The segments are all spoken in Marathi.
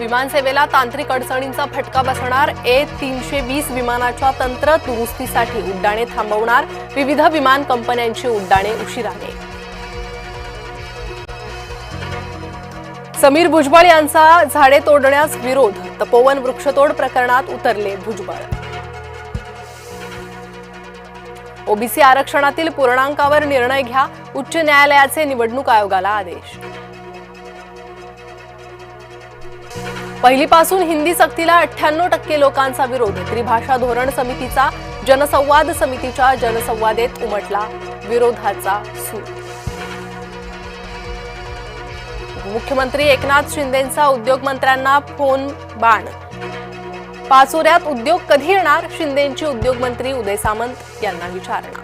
विमानसेवेला तांत्रिक अडचणींचा फटका बसणार. A320 विमानाच्या तंत्र दुरुस्तीसाठी उड्डाणे थांबवणार. विविध विमान कंपन्यांची उड्डाणे उशिराने. समीर भुजबळ यांचा झाडे तोडण्यास विरोध. तपोवन वृक्षतोड प्रकरणात उतरले भुजबळ. ओबीसी आरक्षणातील पूर्णांकावर निर्णय घ्या. उच्च न्यायालयाचे निवडणूक आयोगाला आदेश. पहिलीपासून हिंदी सक्तीला 98% लोकांचा विरोध. त्रिभाषा धोरण समितीचा जनसंवाद समितीच्या जनसंवादेत उमटला विरोधाचा सूर. मुख्यमंत्री एकनाथ शिंदेंचा उद्योगमंत्र्यांना फोन बाण. पाचोऱ्यात उद्योग कधी येणार? शिंदेंची उद्योगमंत्री उदय सामंत यांना विचारणा.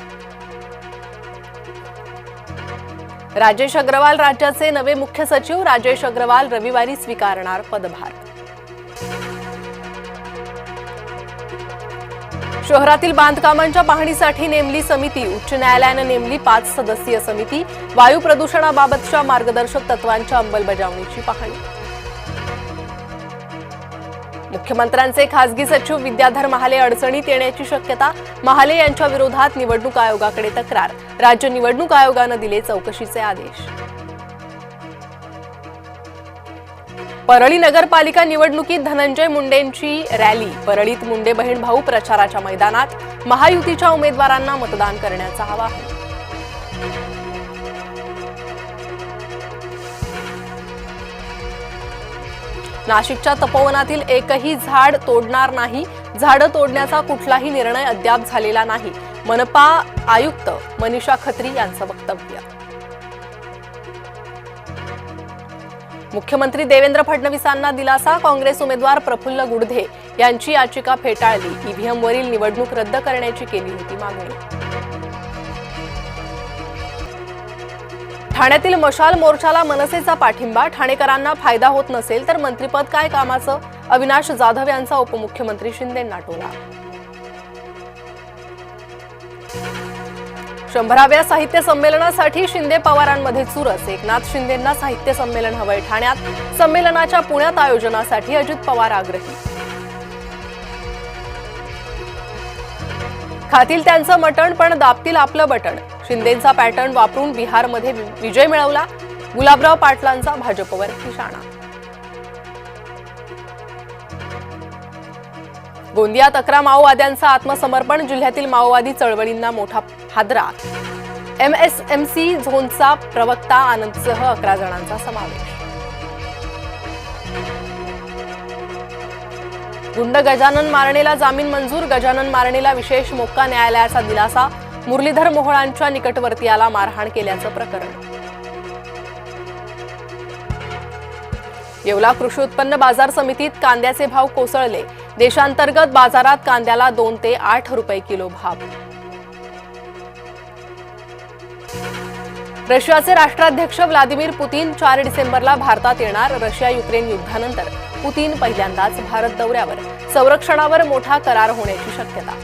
राजेश अग्रवाल राज्याचे नवे मुख्य सचिव. राजेश अग्रवाल रविवारी स्वीकारणार पदभार. शहरातील बांधकामांच्या पाहणीसाठी नेमली समिती. उच्च न्यायालयानं नेमली 5 सदस्यीय समिती. वायू प्रदूषणाबाबतच्या मार्गदर्शक तत्वांच्या अंमलबजावणीची पाहणी. मुख्यमंत्र्यांचे खासगी सचिव विद्याधर महाले अडचणीत येण्याची शक्यता. महाले यांच्या विरोधात निवडणूक आयोगाकडे तक्रार. राज्य निवडणूक आयोगानं दिले चौकशीचे आदेश. परळी नगरपालिका निवडणुकीत धनंजय मुंडेंची रॅली. परळीत मुंडे बहीण भाऊ प्रचाराच्या मैदानात. महायुतीच्या उमेदवारांना मतदान करण्याचं आवाहन. नाशिकच्या तपोवनातील एकही झाड तोडणार नाही. झाडं तोडण्याचा कुठलाही निर्णय अद्याप झालेला नाही. मनपा आयुक्त मनीषा खत्री यांचं वक्तव्य. मुख्यमंत्री देवेंद्र फडणवीसांना दिलासा. काँग्रेस उमेदवार प्रफुल्ल गुडधे यांची याचिका फेटाळली. ईव्हीएमवरील निवडणूक रद्द करण्याची केली होती मागणी. ठाण्यातील मशाल मोर्चाला मनसेचा पाठिंबा. ठाणेकरांना फायदा होत नसेल तर मंत्रिपद काय कामाचं? अविनाश जाधव यांचा उपमुख्यमंत्री शिंदेंना टोला. 100व्या साहित्य संमेलनासाठी शिंदे पवारांमध्ये चुरस. एकनाथ शिंदेंना साहित्य संमेलन हवंय ठाण्यात. संमेलनाच्या पुण्यात आयोजनासाठी अजित पवार आग्रही. खातील त्यांचं मटण पण दाबतील आपलं बटण. शिंदेंचा पॅटर्न वापरून बिहारमध्ये विजय मिळवला. गुलाबराव पाटलांचा भाजपवर निशाणा. गोंदियात 11 माओवाद्यांचा आत्मसमर्पण. जिल्ह्यातील माओवादी चळवळींना मोठा हादरा. MSMC झोनचा प्रवक्ता आनंदसह 11 जणांचा समावेश. गुंड गजानन मारणेला जामीन मंजूर. गजानन मारणेला विशेष मोक्का न्यायालयाचा दिलासा. मुरलीधर मोहोळांच्या निकटवर्तीयाला मारहाण केल्याचं प्रकरण. येवला कृषी उत्पन्न बाजार समितीत कांद्याचे भाव कोसळले. देशांतर्गत बाजारात कांद्याला 2 ते 8 रुपये किलो भाव. रशियाचे राष्ट्राध्यक्ष व्लादिमीर पुतीन 4 डिसेंबरला भारतात येणार. रशिया युक्रेन युद्धानंतर पुतीन पहिल्यांदाच भारत दौऱ्यावर. संरक्षणावर मोठा करार होण्याची शक्यता.